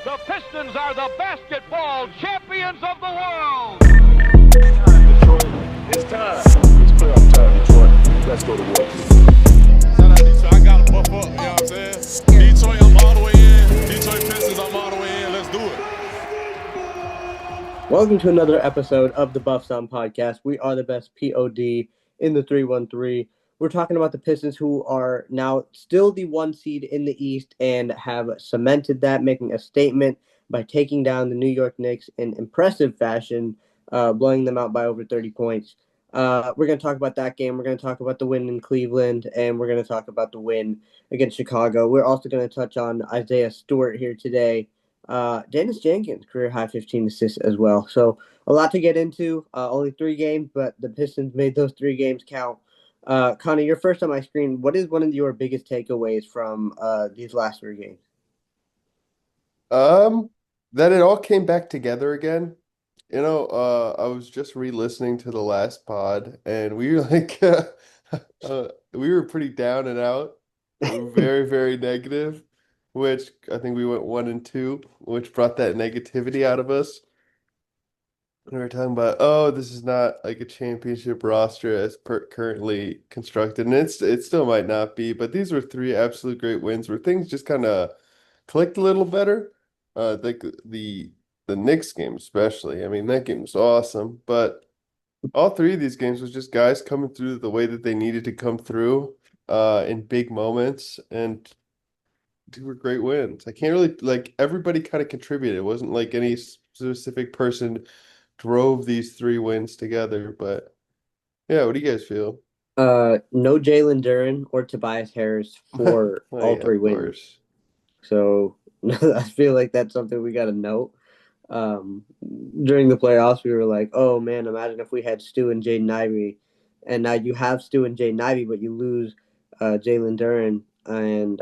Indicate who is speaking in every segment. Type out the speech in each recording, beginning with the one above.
Speaker 1: The Pistons are the basketball champions of the world.
Speaker 2: Detroit, it's time. It's playoff time, Detroit. Let's go to work.
Speaker 3: Shout out Detroit. I got to buff up, you know what I'm saying? Detroit, I'm all the way in. Detroit Pistons, I'm all the way in. Let's do it.
Speaker 4: Welcome to another episode of the Buffs On Podcast. We are the best POD in the 313. We're talking about the Pistons, who are now still the 1 seed in the East and have cemented that, making a statement by taking down the New York Knicks in impressive fashion, blowing them out by over 30 points. We're going to talk about that game. We're going to talk about the win in Cleveland, and we're going to talk about the win against Chicago. We're also going to touch on Isaiah Stewart here today. Dennis Jenkins, career high 15 assists as well. So a lot to get into. Only 3 games, but the Pistons made those 3 games count. Connor, you're first on my screen. What is one of your biggest takeaways from these last 3 games?
Speaker 5: That it all came back together again. I was just re-listening to the last pod, and we were like, we were pretty down and out, very, very negative, which I think we went 1-2, which brought that negativity out of us. We were talking about, oh, this is not like a championship roster as currently constructed, and it still might not be, but these were 3 absolute great wins where things just kind of clicked a little better. Like the Knicks game especially. I mean, that game was awesome, but all 3 of these games was just guys coming through the way that they needed to come through in big moments, and 2 were great wins. I can't really like everybody kind of contributed. It wasn't like any specific person drove these 3 wins together, but yeah, what do you guys feel?
Speaker 4: No Jalen Duren or Tobias Harris for
Speaker 5: Oh,
Speaker 4: all
Speaker 5: yeah,
Speaker 4: 3
Speaker 5: of
Speaker 4: wins.
Speaker 5: course.
Speaker 4: So I feel like that's something we got to note. During the playoffs, we were like, oh man, imagine if we had Stu and Jaden Ivey, and now you have Stu and Jaden Ivey, but you lose Jalen Duren, and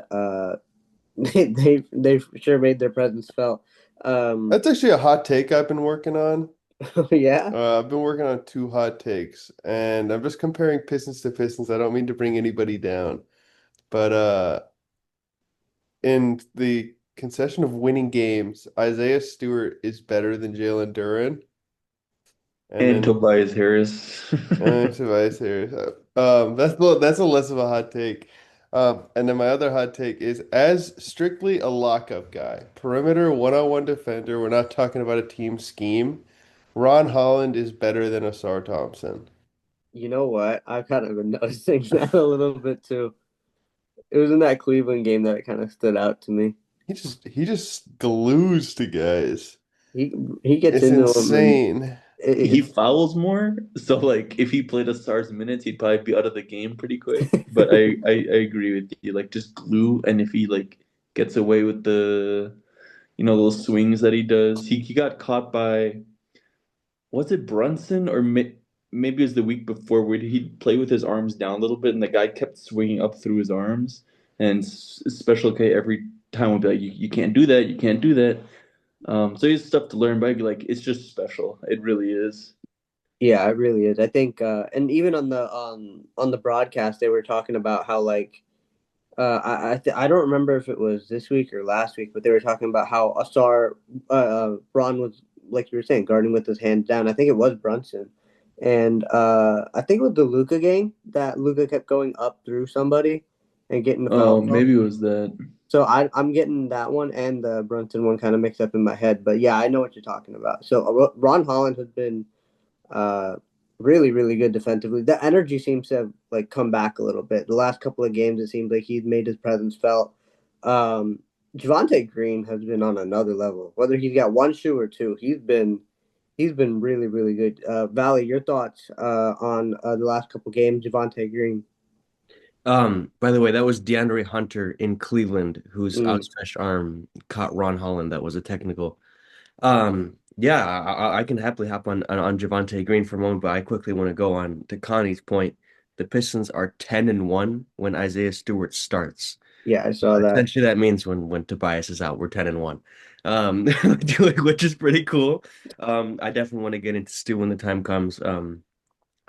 Speaker 4: they sure made their presence felt.
Speaker 5: That's actually a hot take I've been working on.
Speaker 4: Yeah.
Speaker 5: I've been working on 2 hot takes, and I'm just comparing Pistons to Pistons. I don't mean to bring anybody down, but in the concession of winning games, Isaiah Stewart is better than Jalen Duren, and
Speaker 6: And
Speaker 5: then
Speaker 6: Tobias Harris.
Speaker 5: Tobias Harris. That's a less of a hot take. And then my other hot take is as strictly a lockup guy, perimeter one-on-one defender. We're not talking about a team scheme. Ron Holland is better than Asar Thompson.
Speaker 4: You know what? I've kind of been noticing that a little bit too. It was in that Cleveland game that it kind of stood out to me.
Speaker 5: He just glues to guys.
Speaker 4: He gets
Speaker 5: It's
Speaker 4: into them, and
Speaker 5: insane.
Speaker 6: He fouls more, so like if he played a Stars minutes, he'd probably be out of the game pretty quick. But I agree with you. Like just glue, and if he like gets away with the those swings that he does, he got caught by was it Brunson or maybe it was the week before where he'd play with his arms down a little bit, and the guy kept swinging up through his arms, and Special K every time would be like, you can't do that, you can't do that. So he's stuff to learn, but I'd be like, it's just special. It really is.
Speaker 4: Yeah, it really is. I think, and even on the broadcast, they were talking about how like, I don't remember if it was this week or last week, but they were talking about how Asar Braun was, like you were saying, guarding with his hands down. I think it was Brunson, and I think it was the Luka game that Luka kept going up through somebody and getting the foul.
Speaker 6: Oh, maybe it was that.
Speaker 4: So I'm getting that one and the Brunson one kind of mixed up in my head, but yeah, I know what you're talking about. So Ron Holland has been really, really good defensively. The energy seems to have like come back a little bit. The last couple of games, it seems like he's made his presence felt. Javonte Green has been on another level. Whether he's got 1 shoe or 2, he's been really, really good. Valley, your thoughts on the last couple of games, Javonte Green?
Speaker 7: By the way, that was DeAndre Hunter in Cleveland, whose outstretched arm caught Ron Holland. That was a technical. Yeah, I can happily hop on Javonte Green for a moment, but I quickly want to go on to Connie's point. The Pistons are 10-1 when Isaiah Stewart starts.
Speaker 4: Yeah, I saw that.
Speaker 7: Essentially, that means when Tobias is out, we're 10-1, which is pretty cool. I definitely want to get into Stu when the time comes.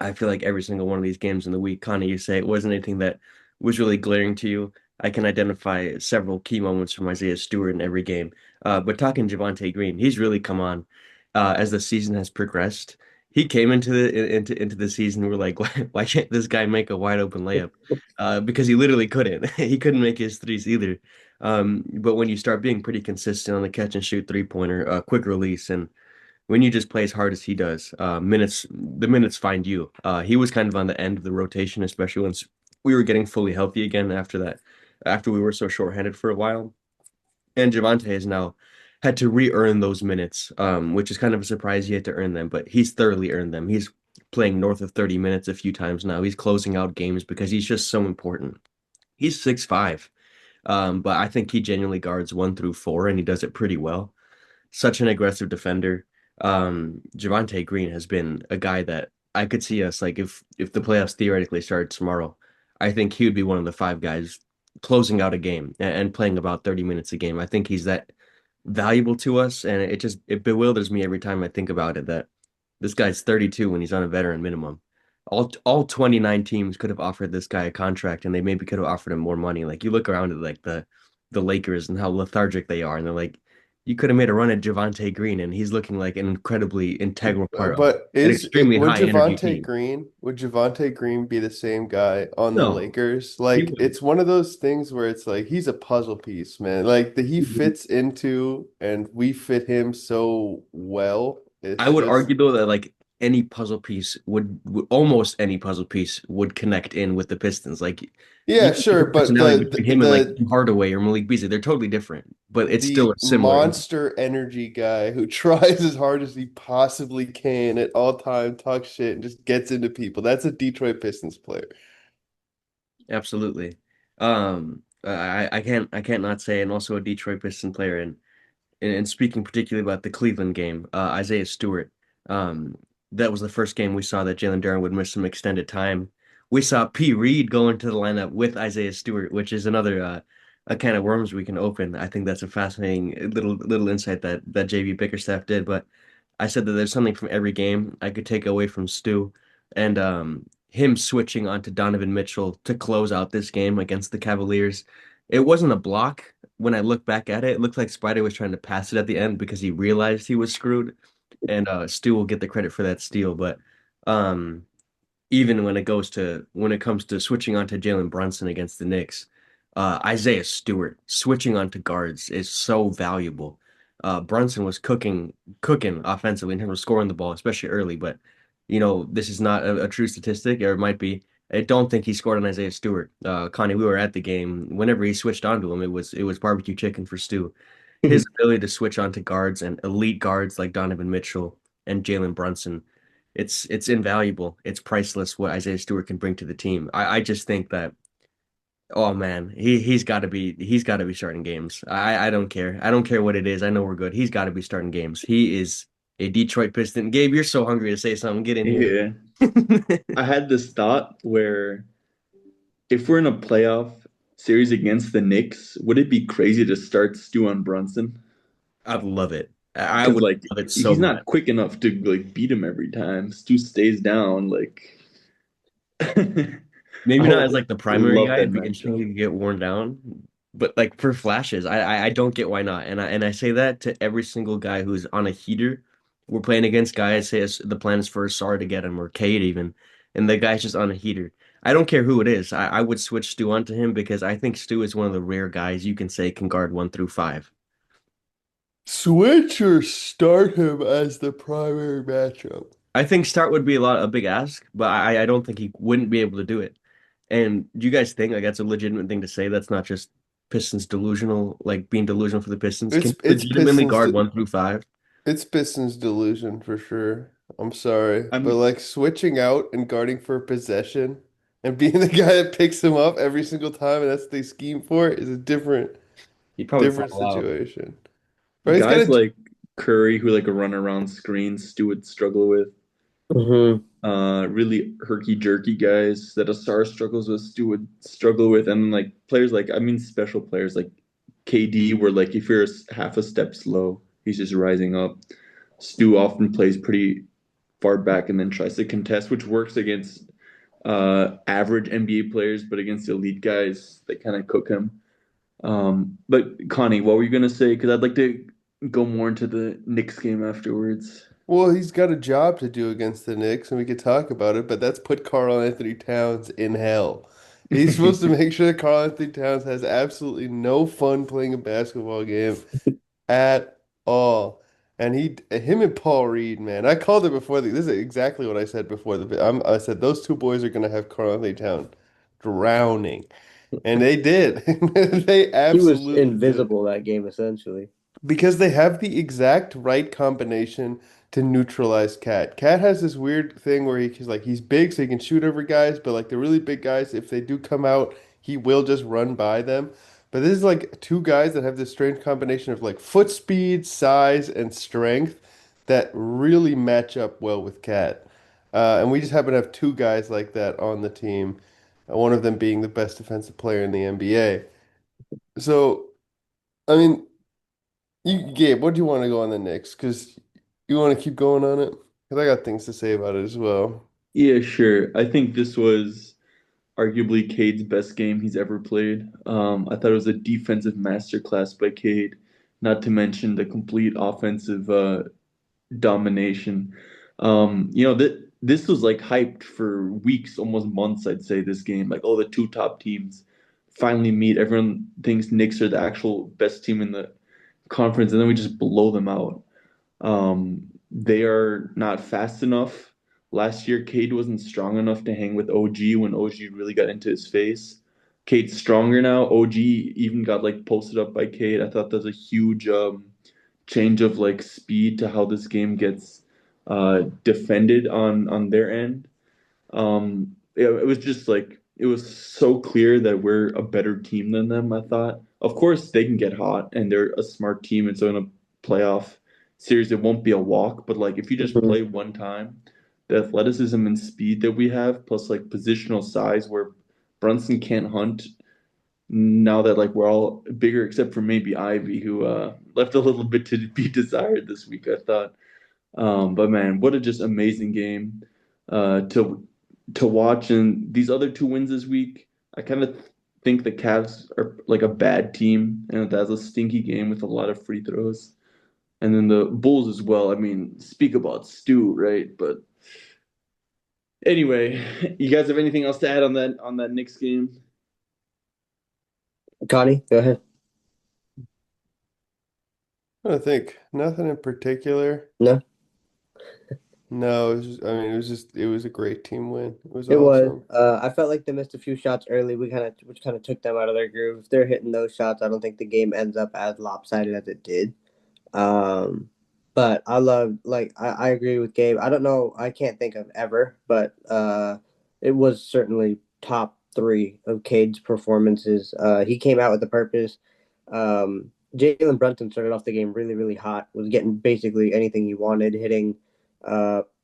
Speaker 7: I feel like every single one of these games in the week, Connie, you say it wasn't anything that was really glaring to you. I can identify several key moments from Isaiah Stewart in every game. But talking Javonte Green, he's really come on as the season has progressed. He came into the season. We're like, why can't this guy make a wide open layup? Because he literally couldn't. He couldn't make his threes either. But when you start being pretty consistent on the catch and shoot three-pointer, quick release, and when you just play as hard as he does, the minutes find you. He was kind of on the end of the rotation, especially once we were getting fully healthy again after that, after we were so shorthanded for a while. And Javante has now had to re-earn those minutes, which is kind of a surprise he had to earn them, but he's thoroughly earned them. He's playing north of 30 minutes a few times now. He's closing out games because he's just so important. He's 6'5", but I think he genuinely guards 1 through 4, and he does it pretty well. Such an aggressive defender. Javonte Green has been a guy that I could see us like if the playoffs theoretically started tomorrow, I think he would be one of the 5 guys closing out a game and playing about 30 minutes a game. I think he's that valuable to us, and it bewilders me every time I think about it that this guy's 32 when he's on a veteran minimum. All 29 teams could have offered this guy a contract, and they maybe could have offered him more money. Like you look around at like the Lakers and how lethargic they are, and they're like, you could have made a run at Javonte Green, and he's looking like an incredibly integral part of
Speaker 5: But
Speaker 7: an
Speaker 5: is it
Speaker 7: extremely
Speaker 5: would
Speaker 7: high energy
Speaker 5: Javonte
Speaker 7: team.
Speaker 5: Green would Javonte Green be the same guy on the
Speaker 7: No,
Speaker 5: Lakers?
Speaker 7: he
Speaker 5: Like
Speaker 7: wouldn't.
Speaker 5: it's one of those things where it's like he's a puzzle piece, man. Like that he fits into and we fit him so well.
Speaker 7: I
Speaker 5: It's
Speaker 7: would
Speaker 5: just
Speaker 7: argue though that like any puzzle piece almost any puzzle piece would connect in with the Pistons. Like you
Speaker 5: yeah,
Speaker 7: can pick
Speaker 5: sure,
Speaker 7: a
Speaker 5: but
Speaker 7: personality between him and like
Speaker 5: the
Speaker 7: Tim Hardaway or Malik Beasley. They're totally different, but it's still a
Speaker 5: the
Speaker 7: similar.
Speaker 5: monster energy guy who tries as hard as he possibly can at all time, talks shit and just gets into people. That's a Detroit Pistons player.
Speaker 7: Absolutely. I can't not say, and also a Detroit Piston player, and speaking particularly about the Cleveland game, Isaiah Stewart. Um, that was the first game we saw that Jalen Duren would miss some extended time. We saw P. Reed go into the lineup with Isaiah Stewart, which is another a can of worms we can open. I think that's a fascinating little insight that JV Bickerstaff did. But I said that there's something from every game I could take away from Stu, and him switching onto Donovan Mitchell to close out this game against the Cavaliers. It wasn't a block. When I look back at it, it looked like Spider was trying to pass it at the end because he realized he was screwed, and Stu will get the credit for that steal. But um, even when it comes to switching onto Jalen Brunson against the Knicks, Isaiah Stewart switching onto guards is so valuable. Brunson was cooking offensively in terms of scoring the ball, especially early. But this is not a true statistic, or it might be. I don't think he scored on Isaiah Stewart. Connie, we were at the game. Whenever he switched onto him, it was barbecue chicken for Stu. His ability to switch onto guards and elite guards like Donovan Mitchell and Jalen Brunson, it's invaluable. It's priceless what Isaiah Stewart can bring to the team. I just think that, oh man, he's got to be starting games. I don't care. I don't care what it is. I know we're good. He's got to be starting games. He is a Detroit Piston. Gabe, you're so hungry to say something. Get in here.
Speaker 6: Yeah. I had this thought where if we're in a playoff series against the Knicks, would it be crazy to start Stu on Brunson?
Speaker 7: I'd love it. I
Speaker 6: Because
Speaker 7: would
Speaker 6: like
Speaker 7: love it so
Speaker 6: he's
Speaker 7: much.
Speaker 6: not quick enough to like beat him every time. Stu stays down. Like I
Speaker 7: Maybe not
Speaker 6: would
Speaker 7: as like the primary
Speaker 6: love
Speaker 7: guy.
Speaker 6: that
Speaker 7: It'd be interesting
Speaker 6: matchup.
Speaker 7: to get worn down, but like for flashes, I don't get why not. And I say that to every single guy who's on a heater. We're playing against guys. Say the plan is for Sar to get him or Cade even, and the guy's just on a heater. I don't care who it is. I would switch Stu onto him because I think Stu is one of the rare guys you can say can guard 1 through 5.
Speaker 5: Switch or start him as the primary matchup.
Speaker 7: I think start would be a big ask, but I don't think he wouldn't be able to do it. And do you guys think like that's a legitimate thing to say? That's not just Pistons delusional, like being delusional for the Pistons. Can
Speaker 5: It's
Speaker 7: you
Speaker 5: it's
Speaker 7: legitimately
Speaker 5: Pistons
Speaker 7: guard 1 through 5?
Speaker 5: it's Pistons delusion for sure. I'm sorry, but
Speaker 6: I'm
Speaker 5: like switching out and guarding for possession and being the guy that picks him up every single time and that's what they scheme for is a
Speaker 7: He'd probably
Speaker 5: different
Speaker 7: fall out.
Speaker 5: situation. But he's
Speaker 6: guys
Speaker 5: gonna
Speaker 6: like Curry who like a run around screens Stu would struggle with.
Speaker 4: Hmm.
Speaker 6: Really herky jerky guys that Asar struggles with, Stu would struggle with, and like players like I mean special players like KD, where like if you're half a step slow, he's just rising up. Stu often plays pretty far back and then tries to contest, which works against average NBA players, but against elite guys that kind of cook him. But Connie, what were you gonna say? Because I'd like to go more into the Knicks game afterwards.
Speaker 5: Well, he's got a job to do against the Knicks, and we could talk about it, but that's put Karl Anthony Towns in hell. He's supposed to make sure that Karl Anthony Towns has absolutely no fun playing a basketball game at all. And him and Paul Reed, man, I called it before this is exactly what I said before I said those two boys are gonna have Karl Anthony Towns drowning, and they did. They
Speaker 4: He was
Speaker 5: absolutely did.
Speaker 4: invisible that game essentially.
Speaker 5: Because they have the exact right combination to neutralize Cat. Cat has this weird thing where he's big so he can shoot over guys, but like the really big guys, if they do come out, he will just run by them. But this is like two guys that have this strange combination of like foot speed, size, and strength that really match up well with Cat. And we just happen to have two guys like that on the team, one of them being the best defensive player in the NBA. So, I mean, Gabe, what do you want to go on the Knicks? Because you want to keep going on it? Because I got things to say about it as well.
Speaker 6: Yeah, sure. I think this was arguably Cade's best game he's ever played. I thought it was a defensive masterclass by Cade, not to mention the complete offensive domination. This was like hyped for weeks, almost months, I'd say, this game. Like, oh, the two top teams finally meet. Everyone thinks Knicks are the actual best team in the conference, and then we just blow them out. They are not fast enough. Last year, Cade wasn't strong enough to hang with OG when OG really got into his face. Cade's stronger now. OG even got like posted up by Cade. I thought that's a huge change of like speed to how this game gets defended on their end. It was just like it was so clear that we're a better team than them. I thought, of course, they can get hot and they're a smart team, and so in a playoff series, it won't be a walk. But like if you just
Speaker 4: Mhm.
Speaker 6: play one time, the athleticism and speed that we have, plus like positional size, where Brunson can't hunt. Now that like we're all bigger, except for maybe Ivy, who left a little bit to be desired this week, I thought. But man, what a just amazing game to watch. And these other two wins this week, I kind of think the Cavs are like a bad team, and that's a stinky game with a lot of free throws. And then the Bulls as well. I mean, speak about Stu, right? But anyway, you guys have anything else to add on that Knicks game?
Speaker 4: Connie, go ahead.
Speaker 5: I think nothing in particular.
Speaker 4: No,
Speaker 5: No, I mean, it was a great team win. It was
Speaker 4: it was.
Speaker 5: awesome.
Speaker 4: I felt like they missed a few shots early. Which kind of took them out of their groove. If they're hitting those shots, I don't think the game ends up as lopsided as it did. Um, but I love I agree with Gabe. I don't know, I can't think of ever, but it was certainly top three of Cade's performances. He came out with a purpose. Jalen Brunson started off the game really, really hot, was getting basically anything he wanted, hitting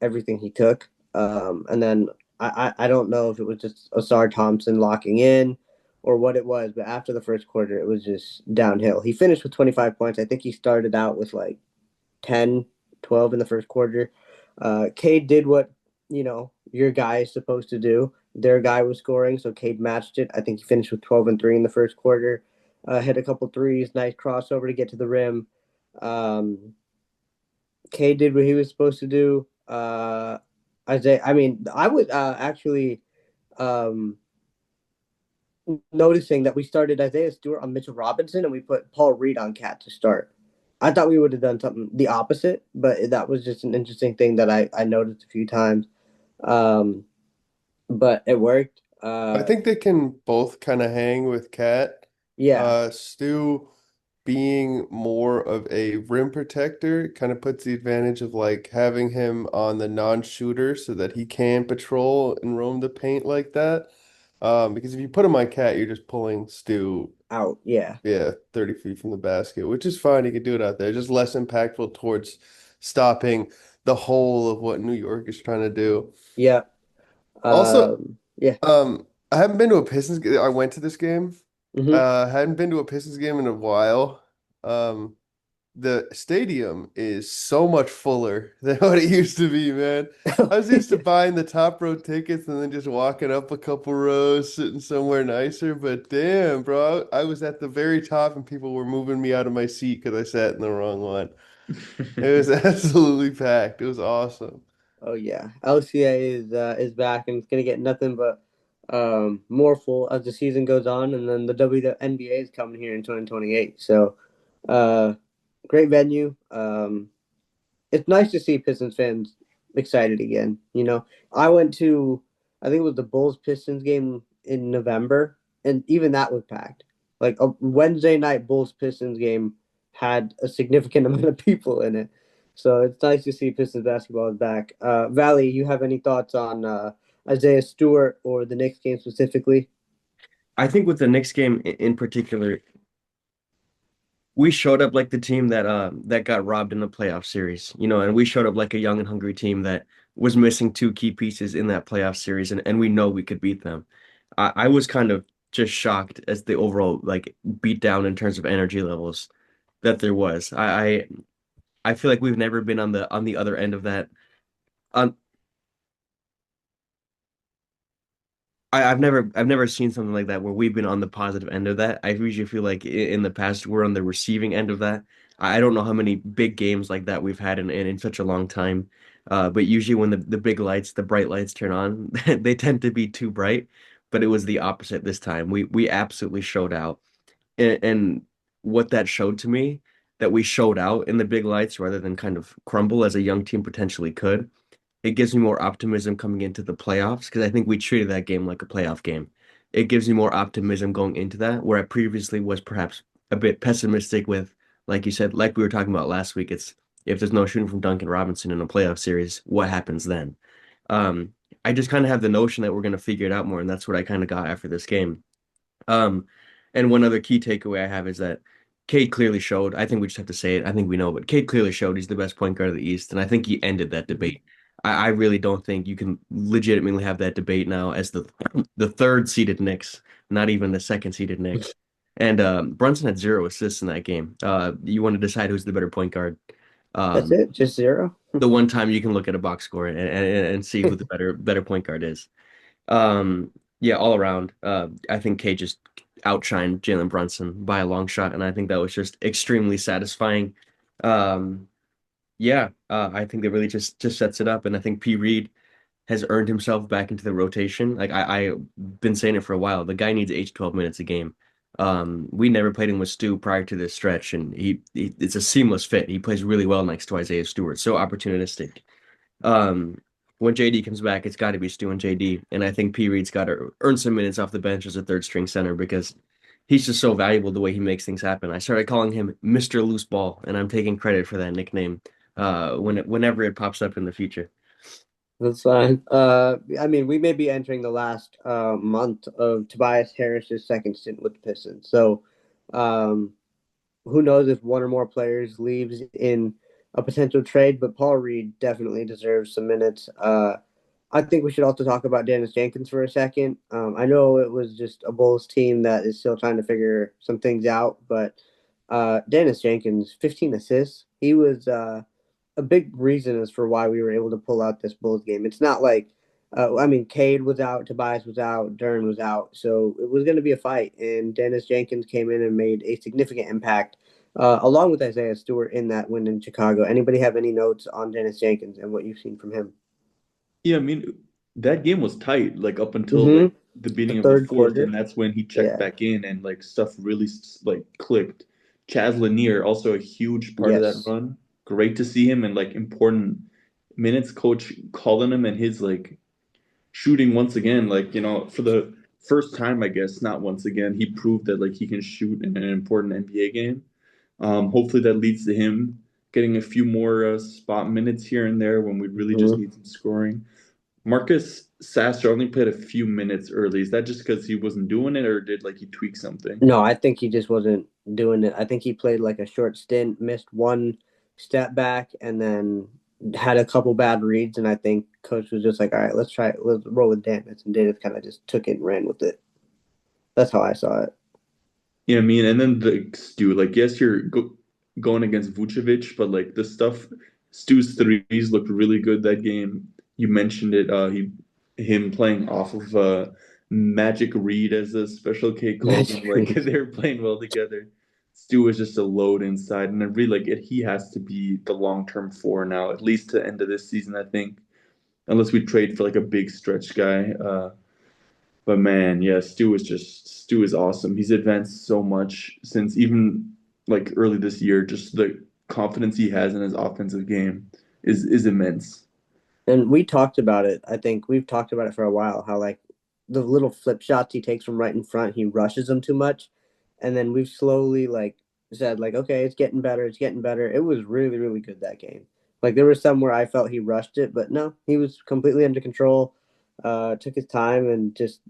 Speaker 4: everything he took. And then I don't know if it was just Asar Thompson locking in or what it was, but after the first quarter, it was just downhill. He finished with 25 points. I think he started out with like 10, 12 in the first quarter. Cade did what, your guy is supposed to do. Their guy was scoring, so Cade matched it. I think he finished with 12 and 3 in the first quarter. Hit a couple threes, nice crossover to get to the rim. Cade did what he was supposed to do. Isaiah, I mean, I was actually um, noticing that we started Isaiah Stewart on Mitchell Robinson and we put Paul Reed on Cat to start. I thought we would have done something the opposite, but that was just an interesting thing that I noticed a few times. Um, but it worked.
Speaker 5: I think they can both kind of hang with Cat.
Speaker 4: Yeah,
Speaker 5: Stu being more of a rim protector kind of puts the advantage of like having him on the non-shooter so that he can patrol and roam the paint like that. Because if you put him on Cat, you're just pulling Stu,
Speaker 4: out. Yeah,
Speaker 5: yeah, 30 feet from the basket, which is fine. He could do it out there. Just less impactful towards stopping the whole of what New York is trying to do.
Speaker 4: yeah,
Speaker 5: Also,
Speaker 4: yeah.
Speaker 5: I haven't been to a Pistons game. I went to this game.
Speaker 4: Hmm.
Speaker 5: Hadn't been to a Pistons game in a while. Um, the stadium is so much fuller than what it used to be, man. I was used to buying the top row tickets and then just walking up a couple rows, sitting somewhere nicer. But damn, bro, I was at the very top and people were moving me out of my seat because I sat in the wrong one. It was absolutely packed. It was awesome.
Speaker 4: Oh yeah, LCA is back and it's gonna get nothing but more full as the season goes on, and then the WNBA is coming here in 2028. So, uh, great venue. It's nice to see Pistons fans excited again. You know, I went to, I think it was the Bulls Pistons game in November, and even that was packed. Like a Wednesday night Bulls Pistons game had a significant amount of people in it. So it's nice to see Pistons basketball is back. Valley, you have any thoughts on Isaiah Stewart or the Knicks game specifically?
Speaker 7: I think with the Knicks game in particular, we showed up like the team that got robbed in the playoff series, and we showed up like a young and hungry team that was missing two key pieces in that playoff series, and we know we could beat them. I was kind of just shocked as the overall like beat down in terms of energy levels that there was. I feel like we've never been on the other end of that. On I've never seen something like that where we've been on the positive end of that. I usually feel like in the past we're on the receiving end of that. I don't know how many big games like that we've had in such a long time. But usually when the big lights, the bright lights turn on, they tend to be too bright. But it was the opposite this time. We absolutely showed out. And what that showed to me, that we showed out in the big lights rather than kind of crumble as a young team potentially could, it gives me more optimism coming into the playoffs because I think we treated that game like a playoff game. It gives me more optimism going into that, where I previously was perhaps a bit pessimistic with, like you said, like we were talking about last week, it's if there's no shooting from Duncan Robinson in a playoff series, what happens then? Um, I just kind of have the notion that we're going to figure it out more, and that's what I kind of got after this game. Um, and one other key takeaway I have is that Cade clearly showed, I think we just have to say it, I think we know, but Cade clearly showed he's the best point guard of the East, and I think he ended that debate. I really don't think you can legitimately have that debate now as the third seeded Knicks, not even the second seeded Knicks. And Brunson had 0 assists in that game. You want to decide who's the better point guard.
Speaker 4: That's
Speaker 7: Um,
Speaker 4: it, just zero.
Speaker 7: the one time you can look at a box score and see who the better point guard is. Yeah, all around, I think K just outshined Jalen Brunson by a long shot, and I think that was just extremely satisfying. Um, yeah, I think that really just sets it up, and I think P. Reed has earned himself back into the rotation. Like I've been saying it for a while. The guy needs 8 to 12 minutes a game. We never played him with Stu prior to this stretch, and he it's a seamless fit. He plays really well next to Isaiah Stewart. So opportunistic. Um, when JD comes back, it's got to be Stu and JD, and I think P. Reed's got to earn some minutes off the bench as a third string center because he's just so valuable the way he makes things happen. I started calling him Mr. Loose Ball, and I'm taking credit for that nickname whenever it pops up in the future.
Speaker 4: That's fine. I mean, we may be entering the last month of Tobias Harris's second stint with the Pistons. So, um, who knows if one or more players leaves in a potential trade? But Paul Reed definitely deserves some minutes. I think we should also talk about Dennis Jenkins for a second. I know it was just a Bulls team that is still trying to figure some things out, but Dennis Jenkins, 15 assists. He was a big reason as for why we were able to pull out this Bulls game. It's not like, I mean, Cade was out, Tobias was out, Dern was out, so it was going to be a fight. And Dennis Jenkins came in and made a significant impact, along with Isaiah Stewart in that win in Chicago. Anybody have any notes on Dennis Jenkins and what you've seen from him?
Speaker 6: Yeah, I mean that game was tight, like up until
Speaker 4: Mm-hmm.
Speaker 6: like the
Speaker 4: The
Speaker 6: beginning of the
Speaker 4: third
Speaker 6: fourth,
Speaker 4: quarter.
Speaker 6: and that's when he checked
Speaker 4: Yeah.
Speaker 6: back in and like stuff really like clicked. Chaz Lanier also a huge part of that
Speaker 4: Yes.
Speaker 6: run. Great to see him and like important minutes. Coach calling him and his like shooting once again, like for the first time, I guess not once again, he proved that like he can shoot in an important NBA game. Hopefully that leads to him getting a few more spot minutes here and there when we really just
Speaker 4: Mm-hmm.
Speaker 6: need some scoring. Marcus Sasser only played a few minutes early. Is that just because he wasn't doing it, or did like he tweak something?
Speaker 4: No, I think he just wasn't doing it. I think he played like a short stint, missed one step back, and then had a couple bad reads. And I think coach was just like, all right, let's roll with Dennis. And Dennis kind of just took it and ran with it. That's how I saw it.
Speaker 6: Yeah, I mean, and then the Stu, like, yes, you're going against Vucevic, but like the stuff, Stu's threes looked really good that game. You mentioned it. Him playing off of Magic Reed, as the Special K calls him.
Speaker 4: Magic
Speaker 6: Like
Speaker 4: Reed.
Speaker 6: they were playing well together. Stu was just a load inside, and I really like it. He has to be the long-term four now, at least to the end of this season, I think, unless we trade for like a big stretch guy. But man, yeah, Stu is awesome. He's advanced so much since even like early this year. Just the confidence he has in his offensive game is immense.
Speaker 4: And we talked about it. I think we've talked about it for a while. How like the little flip shots he takes from right in front, he rushes them too much, and then we've slowly like said like, okay, it's getting better. It's getting better. It was really really good that game. Like there was some where I felt he rushed it, but no, he was completely under control. Took his time and just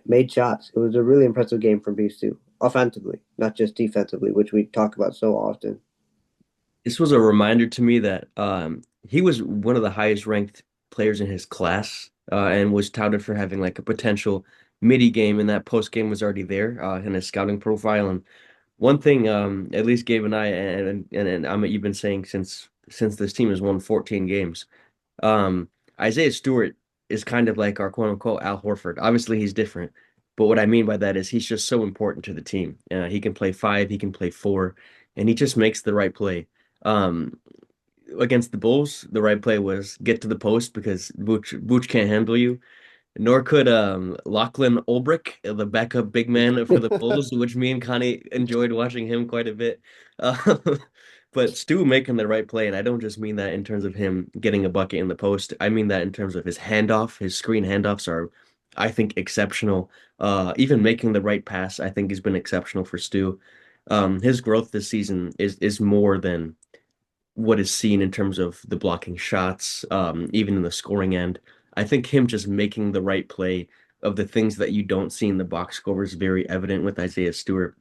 Speaker 4: made shots. It was a really impressive game from Beast too, offensively, not just defensively, which we talk about so often.
Speaker 7: This was a reminder to me that he was one of the highest ranked players in his class and was touted for having like a potential midi game, and that post game was already there in his scouting profile. And one thing, at least Gabe and I and I'm you've been saying since this team has won 14 games, Isaiah Stewart is kind of like our quote unquote Al Horford. Obviously, he's different, but what I mean by that is he's just so important to the team. He can play five, he can play four, and he just makes the right play. Um, Against the Bulls, the right play was get to the post because Vooch can't handle you. Nor could Lachlan Olbrich, the backup big man for the Bulls, which me and Connie enjoyed watching him quite a bit. Uh, but Stu making the right play, and I don't just mean that in terms of him getting a bucket in the post. I mean that in terms of his handoff. His screen handoffs are, I think, exceptional. Even making the right pass, I think, has been exceptional for Stu. His growth this season is more than what is seen in terms of the blocking shots, even in the scoring end. I think him just making the right play of the things that you don't see in the box score is very evident with Isaiah Stewart.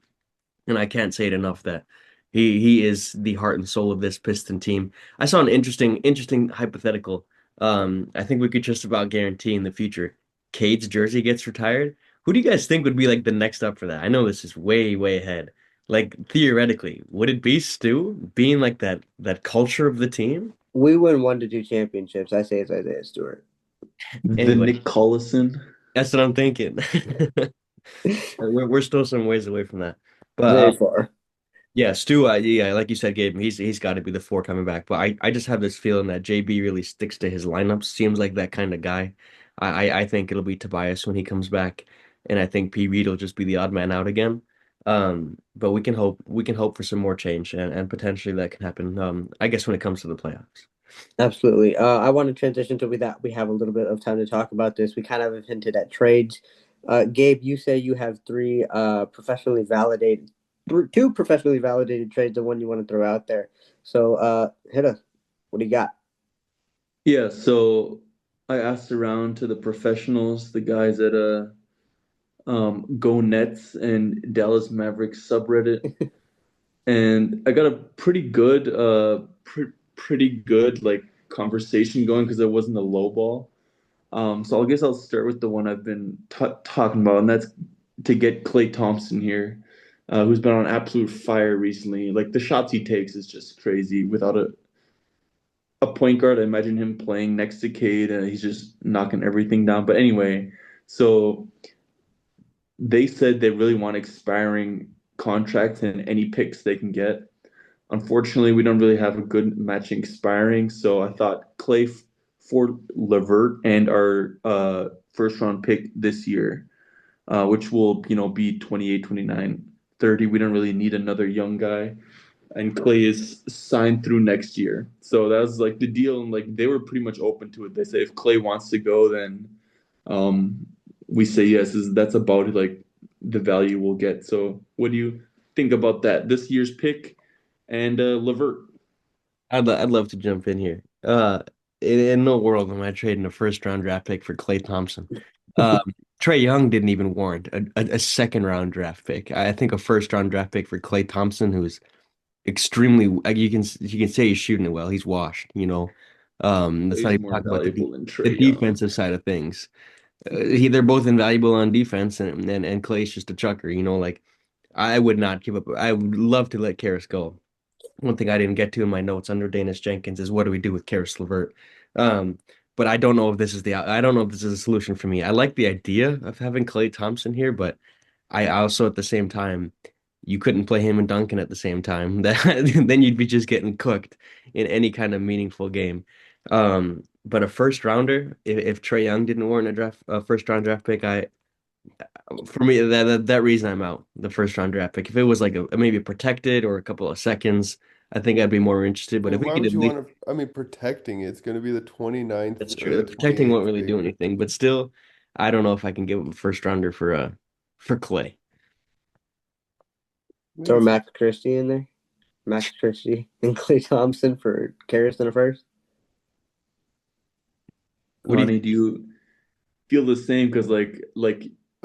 Speaker 7: And I can't say it enough that he is the heart and soul of this Piston team. I saw an interesting hypothetical. I think we could just about guarantee in the future Cade's jersey gets retired. Who do you guys think would be like the next up for that? I know this is way ahead. Like theoretically, would it be Stu being like that culture of the team?
Speaker 4: We win 1 to 2 championships. I say it's Isaiah Stewart.
Speaker 6: The
Speaker 7: Anyway,
Speaker 6: Nick Collison.
Speaker 7: that's what I'm thinking. We're still some ways away from that. But
Speaker 4: Very far.
Speaker 7: yeah, Stu, yeah, like you said, Gabe, he's got to be the four coming back. But I just have this feeling that JB really sticks to his lineups. Seems like that kind of guy. I think it'll be Tobias when he comes back, and I think P. Reed will just be the odd man out again. But we can hope for some more change, and potentially that can happen. I guess when it comes to the playoffs.
Speaker 4: Absolutely. I want to transition to that. We have a little bit of time to talk about this. We kind of have hinted at trades. Gabe, you say you have two professionally validated trades, the one you want to throw out there. So hit us. What do you got?
Speaker 6: Yeah, so I asked around to the professionals, the guys at Go Nets and Dallas Mavericks subreddit, and I got a pretty good like conversation going because it wasn't a low ball. So I guess I'll start with the one I've been talking about, and that's to get Klay Thompson here, who's been on absolute fire recently. Like the shots he takes is just crazy. Without a point guard, I imagine him playing next to Cade, and he's just knocking everything down. But anyway, so they said they really want expiring contracts and any picks they can get. Unfortunately, we don't really have a good matching expiring, so I thought Clay for Levert and our first round pick this year, which will be 28, 29, 30. We don't really need another young guy, and Clay is signed through next year. So that was like the deal, and like they were pretty much open to it. They say if Clay wants to go, then um, we say yes. That's about like the value we'll get. So what do you think about that? This year's pick and Levert.
Speaker 7: I'd love to jump in here. In no world am I trading a first round draft pick for Klay Thompson. Um, Trey Young didn't even warrant a second round draft pick. I think a first round draft pick for Klay Thompson, who's extremely like you can say he's shooting it well. He's washed, you know. Let's not
Speaker 6: He's
Speaker 7: even
Speaker 6: more
Speaker 7: talk about
Speaker 6: valuable than
Speaker 7: the
Speaker 6: Trey Young.
Speaker 7: defensive side of things. They're both invaluable on defense, and Clay's just a chucker, you know. Like I would not give up. I would love to let Karras go. one thing I didn't get to in my notes under Danish Jenkins is what do we do with Karis LeVert? Um, but I don't know if this is I don't know if this is a solution for me. I like the idea of having Klay Thompson here, but I also at the same time you couldn't play him and Duncan at the same time. That then you'd be just getting cooked in any kind of meaningful game. But a first rounder, if Trae Young didn't warrant a first round draft pick, I for me that reason I'm out. The first round draft pick. If it was like maybe protected or a couple of seconds, I think I'd be more interested.
Speaker 5: I
Speaker 7: But if
Speaker 5: mean,
Speaker 7: we
Speaker 5: why
Speaker 7: could
Speaker 5: would
Speaker 7: at
Speaker 5: you
Speaker 7: least,
Speaker 5: want to? I mean, protecting it's going to be the 29th
Speaker 7: that's
Speaker 5: or
Speaker 7: true.
Speaker 5: the
Speaker 7: The protecting won't
Speaker 5: 28th
Speaker 7: really do
Speaker 5: pick.
Speaker 7: anything. But still, I don't know if I can give up a first rounder for Clay.
Speaker 4: Throw
Speaker 5: Makes
Speaker 4: Max Christie in there. Max Christie and Clay Thompson for Karis in the first.
Speaker 7: What do you?
Speaker 6: Connie, do you feel the same? Because like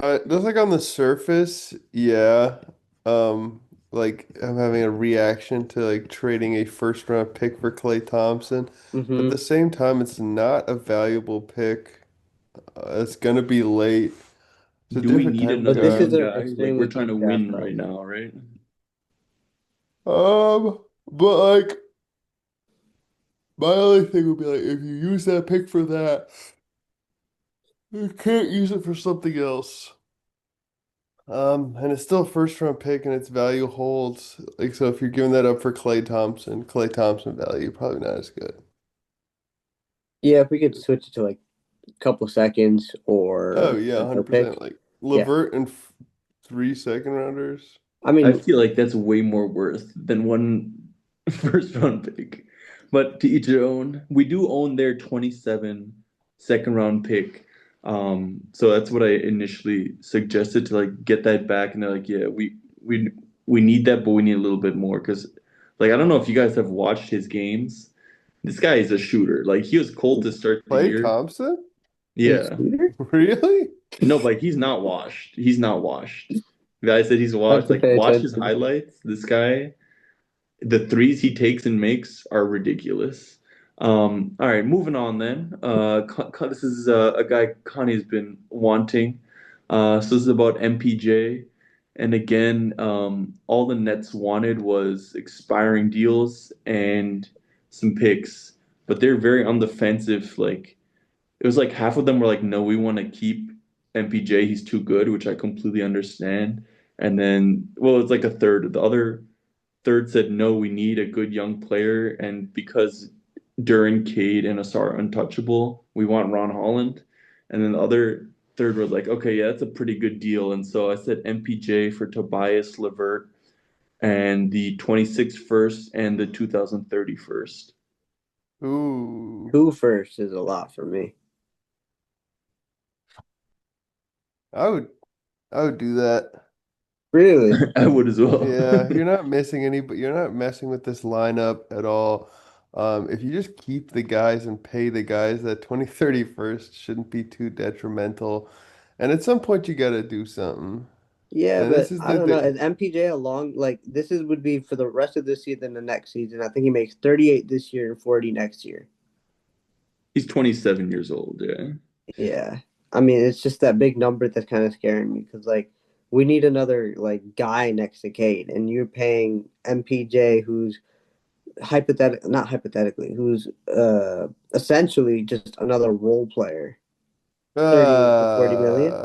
Speaker 5: Just like on the surface, yeah. Um, like I'm having a reaction to like trading a first round pick for Klay Thompson. But at
Speaker 4: Mm-hmm.
Speaker 5: the same time, it's not a valuable pick. It's gonna be late. It's a
Speaker 6: do we
Speaker 5: different
Speaker 6: need
Speaker 5: type of
Speaker 4: But
Speaker 6: another
Speaker 4: this
Speaker 5: guy.
Speaker 4: is
Speaker 6: young
Speaker 4: an
Speaker 6: guy? Like we're
Speaker 4: extremely
Speaker 6: trying to
Speaker 4: deep draft
Speaker 6: win
Speaker 4: class.
Speaker 6: right now, right?
Speaker 5: But like my only thing would be like if you use that pick for that, you can't use it for something else. And it's still a first round pick and its value holds. Like, so if you're giving that up for Clay Thompson value, probably not as good.
Speaker 4: Yeah, if we could switch it to like a couple seconds
Speaker 5: Oh
Speaker 4: or
Speaker 5: yeah,
Speaker 4: no pick.
Speaker 5: 100%. Like
Speaker 4: Yeah.
Speaker 5: Levert and f 3 second rounders.
Speaker 4: I
Speaker 6: I
Speaker 4: mean,
Speaker 6: feel like that's way more worth than one first round pick. But to each their own. We do own their 27 second round pick. So that's what I initially suggested to like get that back, and they're like, yeah, we we need that, but we need a little bit more because like I don't know if you guys have watched his games. This guy is a shooter. Like he was cold to start the
Speaker 5: Clay
Speaker 6: year.
Speaker 5: Thompson?
Speaker 4: a
Speaker 6: Yeah.
Speaker 4: shooter?
Speaker 5: Really?
Speaker 6: No, but he's not washed. He's not washed. The guy said he's
Speaker 4: I have
Speaker 6: washed.
Speaker 4: to
Speaker 6: Like
Speaker 4: pay
Speaker 6: watch his
Speaker 4: attention.
Speaker 6: highlights. This guy, the threes he takes and makes are ridiculous. All right, moving on then. This is a guy Connie's been wanting. So this is about MPJ. And again, all the Nets wanted was expiring deals and some picks, but they're very on the defensive. Like it was like half of them were like, no, we want to keep MPJ. He's too good, which I completely understand. And then, well, it's like a third. The other third said, no, we need a good young player. And because Duran, Cade, and Asar are untouchable, we want Ron Holland. And then the other third was like, okay, yeah, that's a pretty good deal. And so I said MPJ for Tobias Levert and the 26th first and the 2030 first.
Speaker 5: Ooh.
Speaker 4: Who first is a lot for me.
Speaker 5: I would I would do that.
Speaker 4: Really?
Speaker 6: I would as well.
Speaker 5: Yeah, you're not missing any, but you're not messing with this lineup at all. If you just keep the guys and pay the guys, that 2031st shouldn't be too detrimental. And at some point, you got to do something.
Speaker 4: Yeah,
Speaker 5: And this
Speaker 4: but
Speaker 5: is
Speaker 4: I
Speaker 5: the,
Speaker 4: don't know.
Speaker 5: the
Speaker 4: Is MPJ a long like this is would be for the rest of this season and next season? I think he makes 38 this year and 40 next year.
Speaker 6: He's 27 years old, yeah.
Speaker 4: Yeah. I mean, it's just that big number that's kind of scaring me because like we need another like guy next to Cade, and you're paying MPJ who's not hypothetically, who's essentially just another role player. 38 to 40 million.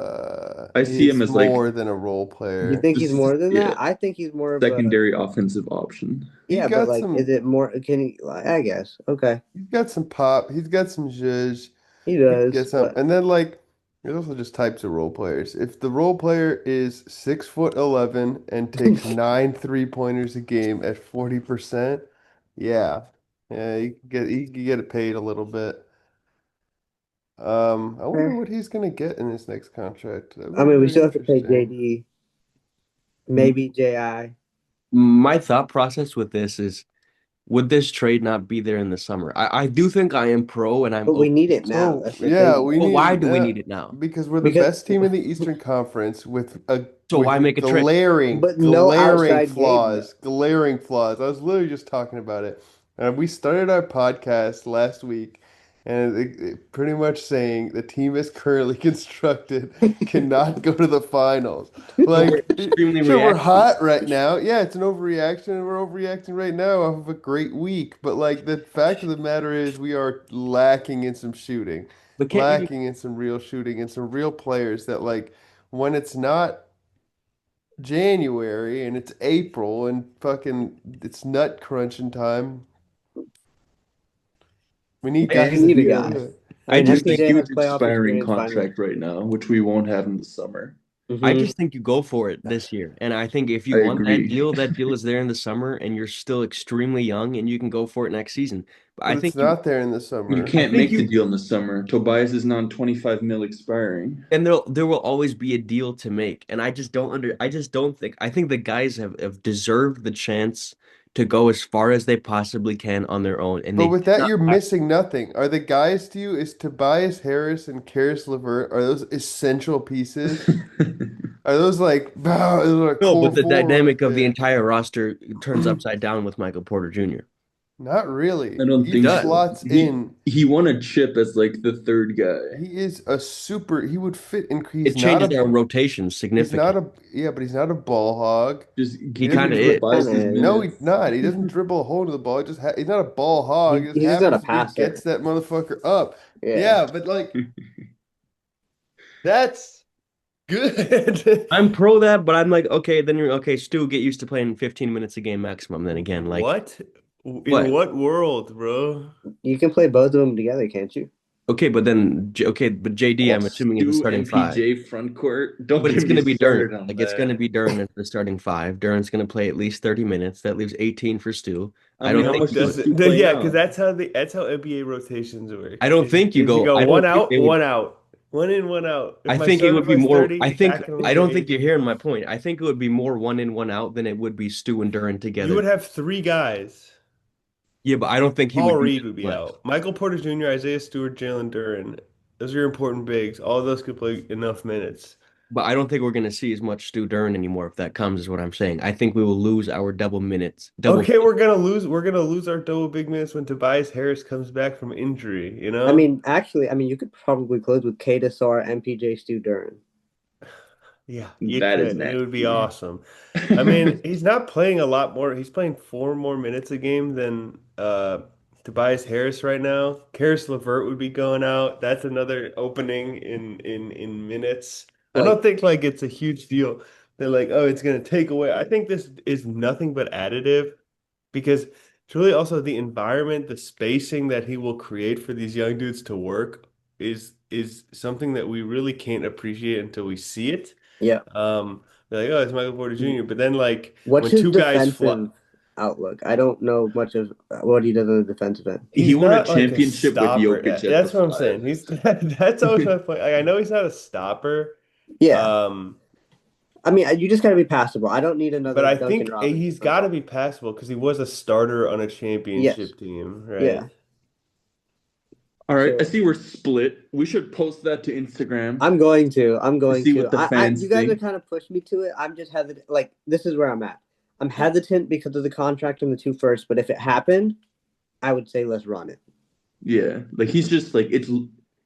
Speaker 6: I see him
Speaker 5: he's
Speaker 6: as like
Speaker 5: more than a role
Speaker 4: You
Speaker 5: player.
Speaker 4: think he's
Speaker 6: this,
Speaker 4: more than
Speaker 6: yeah,
Speaker 4: that? I think he's more of a
Speaker 6: secondary offensive option.
Speaker 5: He
Speaker 4: yeah, but
Speaker 5: got
Speaker 4: like, is
Speaker 5: some,
Speaker 4: it more? Can he? I guess okay,
Speaker 5: he's got some pop. He's got some zhuzh.
Speaker 4: he
Speaker 5: He can
Speaker 4: does,
Speaker 5: get some.
Speaker 4: but
Speaker 5: And then like, there's also just types of role players. If the role player is 6'11" and takes 9 3-pointers a game at 40%, yeah. Yeah, you can get it paid a little bit. I wonder what he's gonna get in his next contract. That'd
Speaker 4: I
Speaker 5: be
Speaker 4: mean, we
Speaker 5: very
Speaker 4: still have to pay
Speaker 5: interesting.
Speaker 4: JD, maybe JI,
Speaker 7: My thought process with this is, would this trade not be there in the summer? I do think I am pro and I'm
Speaker 4: but we
Speaker 7: open.
Speaker 4: need it now.
Speaker 5: So
Speaker 4: That's the
Speaker 5: yeah,
Speaker 4: thing,
Speaker 5: we
Speaker 4: though.
Speaker 7: But
Speaker 5: need
Speaker 7: why do we need
Speaker 5: that
Speaker 7: it now?
Speaker 5: because we're the
Speaker 4: Because
Speaker 5: best team in the Eastern Conference with a
Speaker 7: So why make a trade?
Speaker 4: but no
Speaker 5: glaring
Speaker 4: outside game though.
Speaker 5: flaws, glaring flaws. I was literally just talking about it. We started our podcast last week, and pretty much saying the team is currently constructed cannot go to the finals.
Speaker 7: We're
Speaker 5: Like,
Speaker 7: extremely
Speaker 5: sure, we're
Speaker 7: reactionary.
Speaker 5: hot right now. Yeah, it's an overreaction, and we're overreacting right now off of a great week. But like, the fact of the matter is, we are lacking in some shooting,
Speaker 7: But can't you?
Speaker 5: lacking in some real shooting, and some real players that like when it's not January and it's April and fucking it's nut crunching time. We need
Speaker 6: I
Speaker 5: guys
Speaker 6: just
Speaker 5: that
Speaker 4: Need a
Speaker 5: can
Speaker 6: feel
Speaker 4: guy.
Speaker 5: do it.
Speaker 4: I
Speaker 7: I
Speaker 4: mean,
Speaker 6: he has
Speaker 7: just
Speaker 6: a
Speaker 7: think
Speaker 4: MPJ
Speaker 6: huge
Speaker 4: has playoff
Speaker 6: expiring
Speaker 4: experience finally.
Speaker 6: contract right now, which we won't have in the summer.
Speaker 7: I
Speaker 4: Hmm.
Speaker 7: just think you go for it this year. And I think if
Speaker 6: I
Speaker 7: you want
Speaker 6: agree.
Speaker 7: that deal is there in the summer and you're still extremely young and you can go for it next season. But
Speaker 5: But it's not there in the
Speaker 6: You
Speaker 5: summer.
Speaker 7: I
Speaker 6: can't
Speaker 7: think
Speaker 6: make the
Speaker 7: you
Speaker 6: deal in the summer. Tobias is now on 25 mil expiring.
Speaker 7: and there will always be a deal to make. And I just don't think I think the guys have deserved the chance to go as far as they possibly can on their own. And
Speaker 5: But
Speaker 7: they
Speaker 5: with
Speaker 7: did
Speaker 5: that,
Speaker 7: not
Speaker 5: you're
Speaker 7: have
Speaker 5: missing nothing. Are the guys to you, is Tobias Harris and Karis LeVert, are those essential pieces? Are those like, wow, those are
Speaker 7: no,
Speaker 5: core
Speaker 7: but the
Speaker 5: four right
Speaker 7: dynamic of the
Speaker 5: there?
Speaker 7: entire roster turns upside down with Michael Porter Jr.
Speaker 5: Not really.
Speaker 6: I don't
Speaker 5: He
Speaker 7: It
Speaker 6: think so.
Speaker 7: does.
Speaker 5: slots in.
Speaker 6: He won a chip as like the third guy.
Speaker 5: He is a super, he would fit in.
Speaker 7: It changes our rotation
Speaker 5: He's not
Speaker 7: significantly.
Speaker 5: a, yeah, but he's not a ball hog.
Speaker 6: Just
Speaker 5: He
Speaker 7: He
Speaker 6: give
Speaker 7: kind of
Speaker 5: doesn't,
Speaker 7: is.
Speaker 6: Tobias
Speaker 4: Kind of
Speaker 6: his
Speaker 5: no,
Speaker 4: is.
Speaker 5: he's
Speaker 6: minutes.
Speaker 5: not. He doesn't dribble a hole to the ball. He's not a ball hog. He just
Speaker 4: He's not a
Speaker 5: happens, he gets
Speaker 4: passer.
Speaker 5: that motherfucker up.
Speaker 4: Yeah.
Speaker 5: Yeah, but like, that's good.
Speaker 7: I'm pro that, but I'm like, okay, then you're okay, Stu, get used to playing 15 minutes a game maximum then again. Like
Speaker 5: What? In
Speaker 7: what?
Speaker 5: what world, bro?
Speaker 4: You can play both of them together, can't you?
Speaker 7: Okay, but then okay, but JD,
Speaker 6: Oh,
Speaker 7: I'm assuming is the
Speaker 6: Stu
Speaker 7: starting five.
Speaker 6: MPJ front court. Don't
Speaker 7: But it's
Speaker 6: get me
Speaker 7: gonna be Duran.
Speaker 6: started on
Speaker 7: Like it's gonna
Speaker 6: that.
Speaker 7: be Duran as the starting five. Duran's gonna play at least 30 minutes. That leaves 18 for Stu.
Speaker 6: I
Speaker 7: I
Speaker 6: mean,
Speaker 7: don't
Speaker 6: how
Speaker 7: think
Speaker 6: much
Speaker 7: you go
Speaker 6: does Stu
Speaker 5: No,
Speaker 6: play
Speaker 5: yeah, because
Speaker 6: now?
Speaker 5: that's how NBA rotations work.
Speaker 7: I don't think you
Speaker 5: Is you
Speaker 7: go
Speaker 5: go
Speaker 7: I
Speaker 5: one
Speaker 7: don't think
Speaker 5: out,
Speaker 7: they would
Speaker 5: one out, one in, one out. If
Speaker 7: I
Speaker 5: my
Speaker 7: think it
Speaker 5: starter
Speaker 7: would be
Speaker 5: plays
Speaker 7: more
Speaker 5: 30,
Speaker 7: I
Speaker 5: back him
Speaker 7: I
Speaker 5: to
Speaker 7: don't think you're
Speaker 5: 18.
Speaker 7: hearing my point. I think it would be more one in, one out than it would be Stu and Duran
Speaker 5: You would
Speaker 7: together.
Speaker 5: have three guys.
Speaker 7: Yeah, but I don't think he
Speaker 5: Paul
Speaker 7: would do
Speaker 5: Reed
Speaker 7: that
Speaker 5: would be
Speaker 7: much.
Speaker 5: out. Michael Porter Jr., Isaiah Stewart, Jalen Duren. Those are your important bigs. All of those could play enough minutes.
Speaker 7: But I don't think we're going to see as much Stu Dern anymore if that comes, is what I'm saying. I think we will lose our double minutes. Double.
Speaker 5: Okay, we're gonna lose. We're gonna lose our double big minutes when Tobias Harris comes back from injury. You
Speaker 4: I
Speaker 5: know?
Speaker 4: mean, actually, you could probably close with Kata Sar, MPJ, Stu Duran.
Speaker 5: Yeah, you
Speaker 6: That is
Speaker 5: could. It would be
Speaker 6: nasty.
Speaker 5: awesome. I mean, he's not playing a lot more. He's playing four more minutes a game than Tobias Harris right now. Karis LeVert would be going out. That's another opening in minutes. I
Speaker 4: Like,
Speaker 5: don't think like it's a huge deal. They're like, oh, it's gonna take away. I think this is nothing but additive because truly also the environment, the spacing that he will create for these young dudes to work is something that we really can't appreciate until we see it.
Speaker 4: yeah.
Speaker 5: They're like, oh, it's Michael Porter Jr. But then, like,
Speaker 4: What's
Speaker 5: when
Speaker 4: his
Speaker 5: two guys fly,
Speaker 4: defensive outlook? I don't know much of what he does on the defensive end.
Speaker 6: He
Speaker 5: he's
Speaker 6: won a
Speaker 5: not like a
Speaker 6: championship with
Speaker 5: stopper.
Speaker 6: Jokic at the
Speaker 5: That's what I'm
Speaker 6: five.
Speaker 5: saying. He's that's always my point. Like, I know he's not a stopper,
Speaker 4: Yeah.
Speaker 5: um,
Speaker 4: I mean, you just got to be passable. I don't need another
Speaker 5: but I
Speaker 4: Duncan
Speaker 5: think
Speaker 4: Robinson.
Speaker 5: he's got to be passable because he was a starter on a
Speaker 4: Yes.
Speaker 5: championship team, right?
Speaker 4: Yeah.
Speaker 6: All right, I
Speaker 4: So
Speaker 6: see we're split. We should post that to Instagram
Speaker 4: I'm going to. I'm going
Speaker 6: see
Speaker 4: to.
Speaker 6: what the fans
Speaker 4: You guys are
Speaker 6: think.
Speaker 4: kind of pushed me to it. I'm just hesitant. Like, this is where I'm at. I'm hesitant because of the contract and the two first, but if it happened, I would say let's run it.
Speaker 6: Yeah, like he's just like it's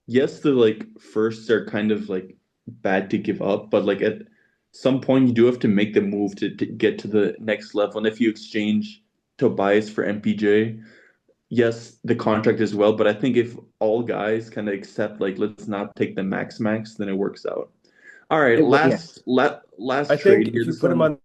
Speaker 6: yes, the like firsts are kind of like bad to give up, but like at some point you do have to make the move to get to the next level. And if you exchange Tobias for MPJ, yes, the contract as well, but I think if all guys kind of accept like let's not take the max, then it works out. All right,
Speaker 4: Yeah.
Speaker 6: last
Speaker 5: I
Speaker 6: trade
Speaker 5: think
Speaker 6: here.
Speaker 5: if you
Speaker 6: This
Speaker 5: put him
Speaker 6: one,
Speaker 5: on,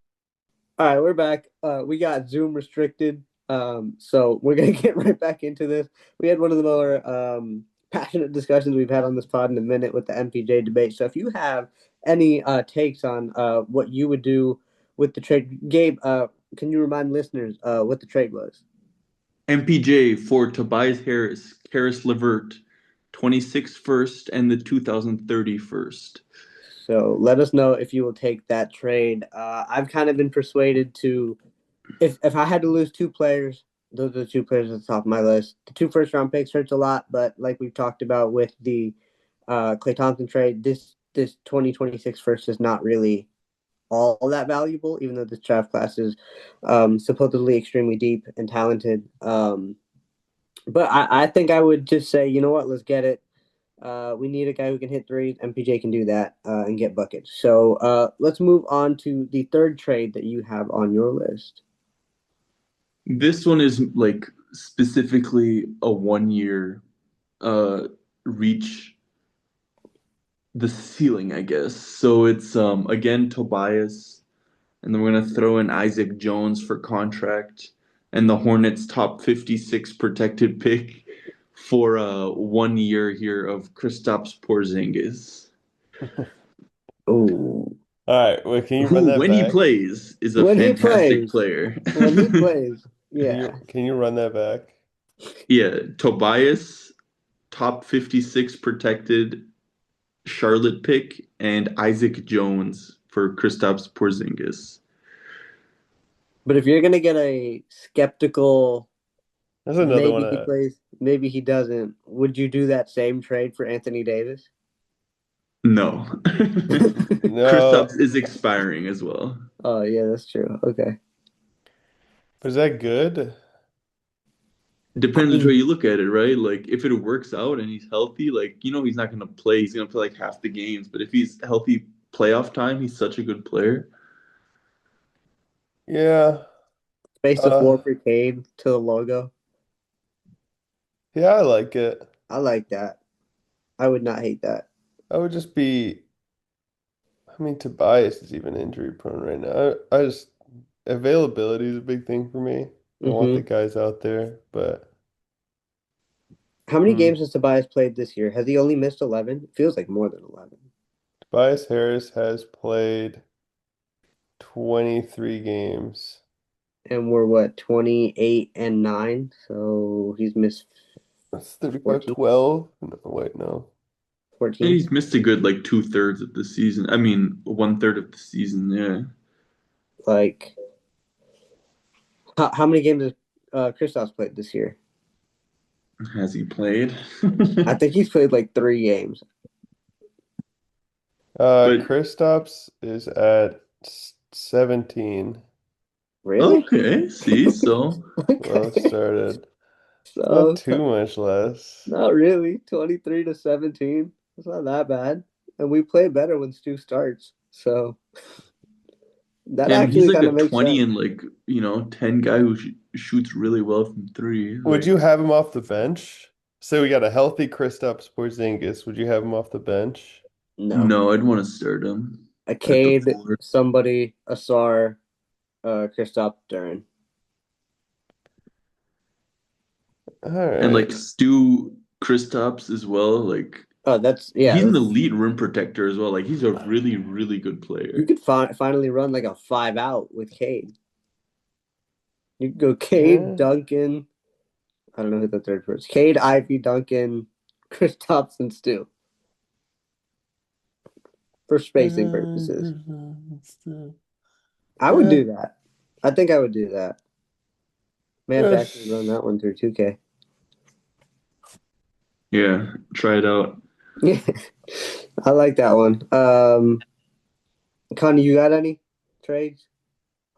Speaker 4: All right, we're back. We got Zoom restricted. So we're gonna get right back into this. We had one of the more passionate discussions we've had on this pod in a minute with the MPJ debate. So if you have any takes on what you would do with the trade, Gabe, can you remind listeners what the trade was?
Speaker 6: MPJ for Tobias Harris, Karis LeVert, 26 first and the 2030 first.
Speaker 4: So let us know if you will take that trade. I've kind of been persuaded to, if I had to lose two players, those are the two players at the top of my list. The two first round picks hurts a lot, but like we've talked about with the Klay Thompson trade, this 2026 first is not really all that valuable, even though this draft class is supposedly extremely deep and talented. But I think I would just say, you know what, let's get it. We need a guy who can hit threes. MPJ can do that and get buckets. So let's move on to the third trade that you have on your list.
Speaker 6: This one is like specifically a 1 year reach the ceiling, I guess. So it's again Tobias, and then we're gonna throw in Isaac Jones for contract, and the Hornets top 56 protected pick for 1 year here of Kristaps Porzingis,
Speaker 4: Oh,
Speaker 5: All right, wait, can you run
Speaker 6: who
Speaker 5: that
Speaker 6: when he
Speaker 5: back?
Speaker 6: plays is a
Speaker 4: when he
Speaker 6: fantastic
Speaker 4: plays,
Speaker 6: player.
Speaker 4: when he plays,
Speaker 5: Can
Speaker 4: yeah.
Speaker 5: you run that back?
Speaker 6: Yeah, Tobias top 56 protected Charlotte pick and Isaac Jones for Kristaps Porzingis.
Speaker 4: But if you're gonna get a skeptical,
Speaker 5: There's another one.
Speaker 4: maybe he plays, maybe he doesn't. Would you do that same trade for Anthony Davis?
Speaker 6: No.
Speaker 5: No,
Speaker 6: Kristaps is expiring as well.
Speaker 4: Oh yeah, that's true. Okay.
Speaker 5: but is that good?
Speaker 4: I
Speaker 6: Depends which way
Speaker 4: mean,
Speaker 6: you look at it, right? Like if it works out and he's healthy, like he's not gonna play. He's gonna play like half the games. But if he's healthy playoff time, he's such a good player.
Speaker 5: Yeah.
Speaker 4: space the
Speaker 5: Uh,
Speaker 4: floor for Cade to the logo.
Speaker 5: yeah, I like it.
Speaker 4: I like that. I would not hate that.
Speaker 5: I would just be. I mean, Tobias is even injury prone right now. I just availability is a big thing for me. I want the
Speaker 4: Hmm.
Speaker 5: guys out there, but
Speaker 4: How many
Speaker 5: hmm.
Speaker 4: games has Tobias played this year? Has he only missed 11? It feels like more than 11.
Speaker 5: Tobias Harris has played 23 games.
Speaker 4: And we're what, 28 and 9? So he's missed
Speaker 5: That's 35,
Speaker 4: 14.
Speaker 5: 12. No, wait, no.
Speaker 6: And
Speaker 4: 14.
Speaker 6: he's missed a good like 2/3 of the season. I mean, 1/3 of the season. Yeah.
Speaker 4: Like, how many games has Kristaps played this year?
Speaker 6: Has he played?
Speaker 4: I think he's played like 3 games.
Speaker 6: But
Speaker 5: Kristaps is at 17.
Speaker 4: Really?
Speaker 6: okay, see, so
Speaker 5: Well, it
Speaker 4: Okay.
Speaker 5: started. It's not
Speaker 4: So,
Speaker 5: too much less.
Speaker 4: not really. 23 to 17. It's not that bad. And we play better when Stu starts. So that
Speaker 6: and he's
Speaker 4: actually
Speaker 6: like
Speaker 4: kind
Speaker 6: a
Speaker 4: of makes
Speaker 6: 20
Speaker 4: sense.
Speaker 6: and like 10 guy who shoots really well from three.
Speaker 5: Would
Speaker 6: Like,
Speaker 5: you have him off the bench? Say we got a healthy Kristaps Porzingis. Would you have him off the bench?
Speaker 4: No.
Speaker 6: no, I'd want to start him
Speaker 4: A
Speaker 6: at the
Speaker 4: Cade,
Speaker 6: four.
Speaker 4: somebody, Asar, Kristaps, Duran.
Speaker 5: All
Speaker 6: And
Speaker 5: right.
Speaker 6: like Stu Kristaps as well. Like
Speaker 4: Oh, yeah.
Speaker 6: he's an elite rim protector as well. Like he's a really, really good
Speaker 4: You
Speaker 6: player.
Speaker 4: could finally run like a 5-out with Cade. You could go Cade,
Speaker 5: Yeah.
Speaker 4: Duncan. I don't know who the third person. Cade, Ivy, Duncan, Kristaps, and Stu for spacing purposes. I would
Speaker 5: Yeah.
Speaker 4: do that. I think I would do that. May have to actually run
Speaker 5: Yes.
Speaker 4: that one through 2K.
Speaker 6: Yeah, try it out.
Speaker 4: Yeah, I like that one. Connie, you got any trades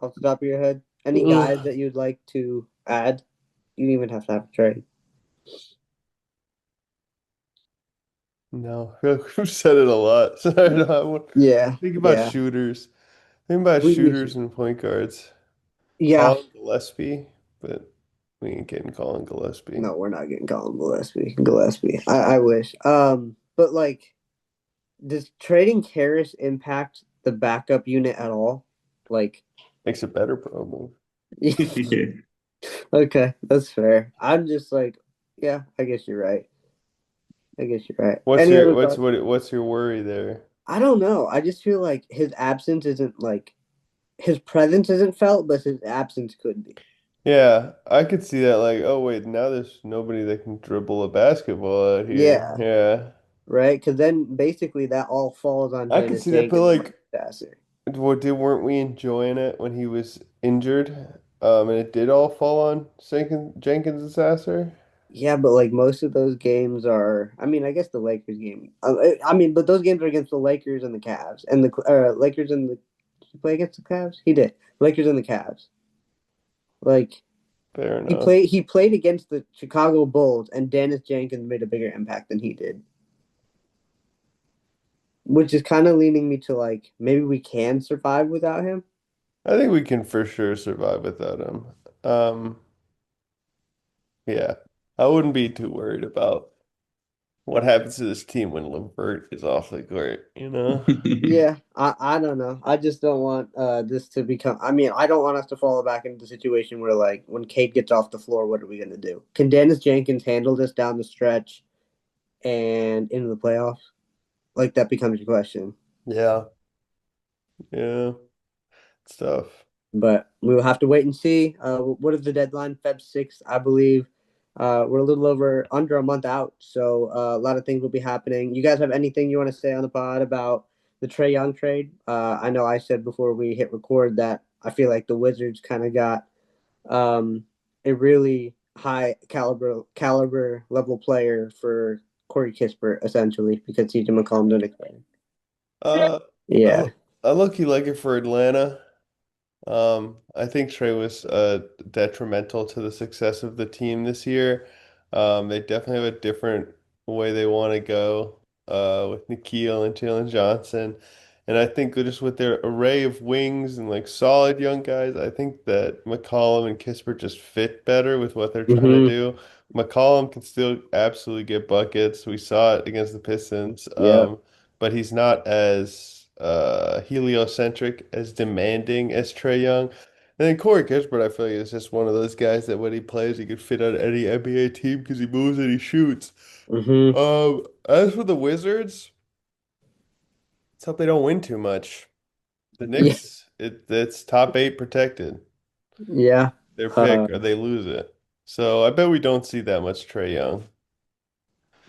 Speaker 4: off the top of your head? Any guys that you'd like to add? You don't even have to have a trade.
Speaker 5: No, I feel like we've said it a lot. So I don't
Speaker 4: Yeah,
Speaker 5: think about
Speaker 4: yeah.
Speaker 5: shooters. Think about
Speaker 4: We
Speaker 5: shooters
Speaker 4: should.
Speaker 5: and point guards.
Speaker 4: Yeah.
Speaker 5: Colin Gillespie, but we ain't getting Colin Gillespie.
Speaker 4: No, we're not getting Colin Gillespie. Gillespie. I wish. But like, does trading Harris impact the backup unit at all? Like,
Speaker 5: Makes it better, probably.
Speaker 4: okay, that's fair. I'm just like, yeah, I guess you're right. I guess you're right.
Speaker 5: What's
Speaker 4: Any
Speaker 5: your
Speaker 4: other
Speaker 5: what's
Speaker 4: thoughts?
Speaker 5: what what's your worry there?
Speaker 4: I don't know. I just feel like his absence isn't like his presence isn't felt, but his absence could be.
Speaker 5: Yeah, I could see that. Like, oh wait, now there's nobody that can dribble a basketball out here.
Speaker 4: Yeah,
Speaker 5: Yeah,
Speaker 4: right. Because then basically that all falls on
Speaker 5: I could
Speaker 4: Janice
Speaker 5: see that. But
Speaker 4: Jenkins and Mike
Speaker 5: like,
Speaker 4: Sasser.
Speaker 5: weren't we enjoying it when he was injured? And it did all fall on Jenkins and Sasser.
Speaker 4: Yeah, but like most of those games are, I mean, I guess the Lakers game. I mean, but those games are against the Lakers and the Cavs, and the Lakers and the. Did he play against the Cavs? He did. Lakers and the Cavs. Like,
Speaker 5: Fair
Speaker 4: He
Speaker 5: enough.
Speaker 4: played against the Chicago Bulls, and Dennis Jenkins made a bigger impact than he did, which is kind of leaning me to like maybe we can survive without him.
Speaker 5: I think we can for sure survive without him. Um, yeah, I wouldn't be too worried about what happens to this team when LeVert is off the court, you know?
Speaker 4: Yeah, I don't know. I just don't want this to become. I mean, I don't want us to fall back into the situation where like when Kate gets off the floor, what are we gonna do? Can Dennis Jenkins handle this down the stretch and into the playoffs? Like that becomes your question.
Speaker 5: Yeah, yeah, it's tough.
Speaker 4: But we will have to wait and see. What is the deadline? Feb 6th, I believe. We're a little over under a month out, so a lot of things will be happening. You guys have anything you want to say on the pod about the Trae Young trade? I know I said before we hit record that I feel like the Wizards kind of got a really high caliber level player for Corey Kispert, essentially, because CJ McCollum didn't expect.
Speaker 5: Uh,
Speaker 4: Yeah.
Speaker 5: I look like it for Atlanta. I think Trey was detrimental to the success of the team this year. They definitely have a different way they want to go with Nikhil and Jalen Johnson. And I think just with their array of wings and like solid young guys, I think that McCollum and Kispert just fit better with what they're trying to
Speaker 4: Mm-hmm.
Speaker 5: do. McCollum can still absolutely get buckets. We saw it against the Pistons.
Speaker 4: Yeah.
Speaker 5: But he's not as heliocentric, as demanding as Trey Young. And then Corey Kispert, I feel like is just one of those guys that when he plays, he could fit on any NBA team because he moves and he shoots.
Speaker 4: Mm-hmm.
Speaker 5: As for the Wizards, let's hope they don't win too much. The
Speaker 4: Yeah.
Speaker 5: Knicks, it's top eight protected.
Speaker 4: Yeah.
Speaker 5: Their
Speaker 4: Uh,
Speaker 5: pick or they lose it. So I bet we don't see that much Trey Young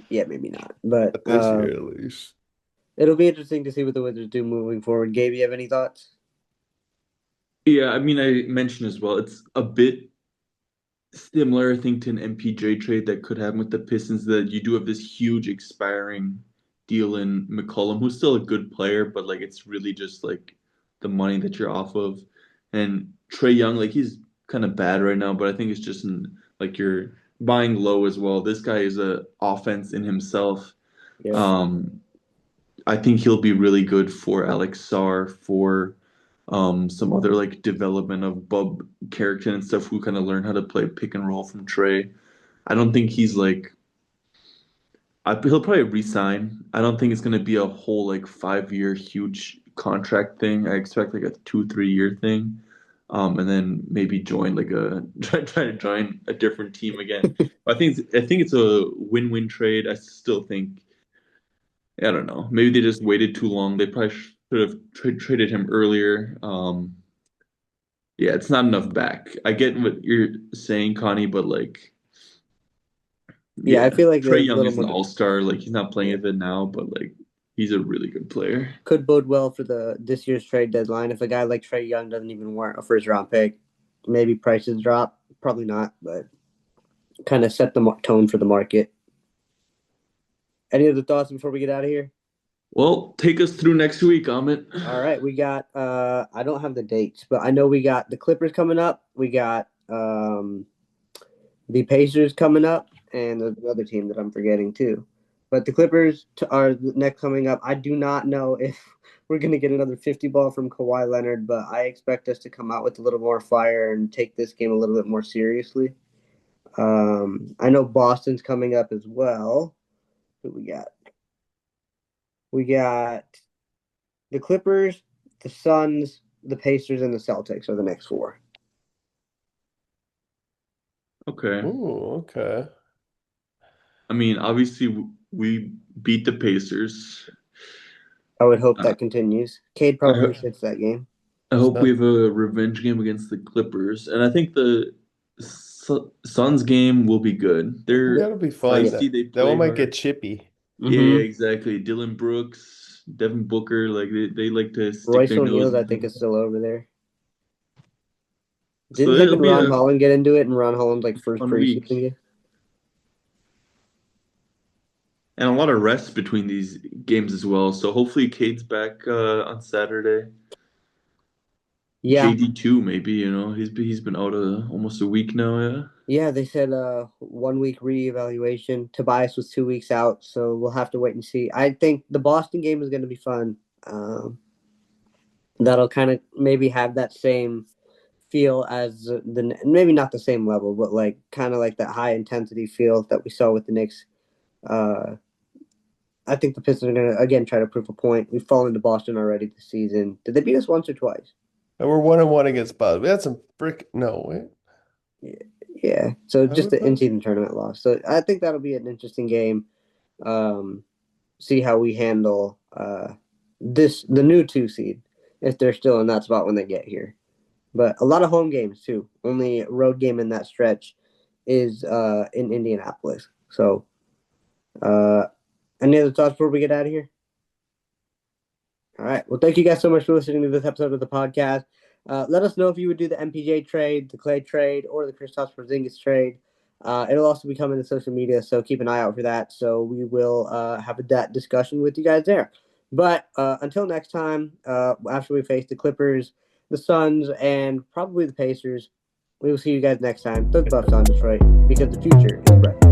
Speaker 4: yeah, maybe not. But
Speaker 5: this year at least.
Speaker 4: it'll be interesting to see what the Wizards do moving forward. Gabe, you have any thoughts?
Speaker 6: Yeah, I mean, I mentioned as well, it's a bit similar, I think, to an MPJ trade that could happen with the Pistons, that you do have this huge expiring deal in McCollum, who's still a good player, but like it's really just like the money that you're off of. And Trey Young, like he's kind of bad right now, but I think it's just like you're buying low as well. This guy is a offense in himself.
Speaker 4: Yeah.
Speaker 6: Um, I think he'll be really good for Alex Sarr, for some other like development of Bub character and stuff who kind of learn how to play pick and roll from Trey. I don't think he's like he'll probably resign. I don't think it's gonna be a whole like 5 year huge contract thing. I expect like a 2 3 year thing. And then maybe join like a try to join a different team again. I think it's a win-win trade. I still think I don't know. Maybe they just waited too long. They probably should have traded him earlier. Yeah, it's not enough back. I get what you're saying, Connie, but like,
Speaker 4: Yeah, I
Speaker 6: yeah,
Speaker 4: feel like
Speaker 6: Trey
Speaker 4: there's a
Speaker 6: Young
Speaker 4: little
Speaker 6: is an
Speaker 4: more.
Speaker 6: all-star. Like, he's not playing
Speaker 4: Yeah,
Speaker 6: at it now, but like, he's a really good player.
Speaker 4: could bode well for the this year's trade deadline. If a guy like Trey Young doesn't even warrant a first round pick, maybe prices drop. Probably not, but kind of set the tone for the market. Any other thoughts before we get out of here?
Speaker 6: Well, take us through next week, Amit.
Speaker 4: All right, we got I don't have the dates, but I know we got the Clippers coming up. We got the Pacers coming up, and there's another team that I'm forgetting too. But the Clippers are next coming up. I do not know if we're going to get another 50 ball from Kawhi Leonard, but I expect us to come out with a little more fire and take this game a little bit more seriously. I know Boston's coming up as well. Who we got? We got the Clippers, the Suns, the Pacers, and the Celtics are the next four.
Speaker 6: Okay.
Speaker 5: Ooh, okay.
Speaker 6: I mean, obviously we beat the Pacers.
Speaker 4: I would hope
Speaker 6: Uh,
Speaker 4: that continues. Cade
Speaker 6: I,
Speaker 4: probably
Speaker 6: ho-
Speaker 4: sits that game.
Speaker 6: I hope we
Speaker 5: So
Speaker 6: have a revenge game against the Clippers, and I think the Suns game will be good. They're
Speaker 5: that'll be fun.
Speaker 4: Yeah.
Speaker 6: feisty.
Speaker 5: That
Speaker 6: They
Speaker 5: that one
Speaker 6: play
Speaker 5: might get
Speaker 6: hard.
Speaker 5: chippy.
Speaker 6: Yeah,
Speaker 4: Mm-hmm.
Speaker 6: exactly. Dylan Brooks, Devin Booker, like they like to stick
Speaker 4: Royce
Speaker 6: their nose
Speaker 4: O'Neal,
Speaker 6: in
Speaker 4: I think,
Speaker 6: things.
Speaker 4: is still over there.
Speaker 6: So
Speaker 4: Didn't him
Speaker 6: it'll
Speaker 4: and
Speaker 6: be
Speaker 4: Ron
Speaker 6: a
Speaker 4: Holland get into it in Ron Holland's like first
Speaker 6: fun
Speaker 4: preseason
Speaker 6: week.
Speaker 4: game?
Speaker 6: And a lot of rest between these games as well. So hopefully Cade's back on Saturday.
Speaker 4: Yeah.
Speaker 6: JD too, maybe, he's been out almost a week now, yeah.
Speaker 4: Yeah, they said 1 week reevaluation. Tobias was 2 weeks out, so we'll have to wait and see. I think the Boston game is going to be fun. That'll kind of maybe have that same feel as the maybe not the same level, but like kind of like that high intensity feel that we saw with the Knicks. I think the Pistons are going to again try to prove a point. We've fallen to Boston already this season. Did they beat us once or twice?
Speaker 5: And we're 1-1 against Boston. We had some no, wait.
Speaker 4: Yeah. So
Speaker 5: How
Speaker 4: just
Speaker 5: we
Speaker 4: the in-season tournament loss. So I think that'll be an interesting game. See how we handle the new 2 seed if they're still in that spot when they get here. But a lot of home games too. Only road game in that stretch is in Indianapolis. So any other thoughts before we get out of here? All right. Well, thank you guys so much for listening to this episode of the podcast. Let us know if you would do the MPJ trade, the Clay trade, or the Kristaps Porzingis trade. It'll also be coming to social media, so keep an eye out for that. So we will have that discussion with you guys there. But until next time, after we face the Clippers, the Suns, and probably the Pacers, we will see you guys next time. The Buffs on Detroit, because the future is bright.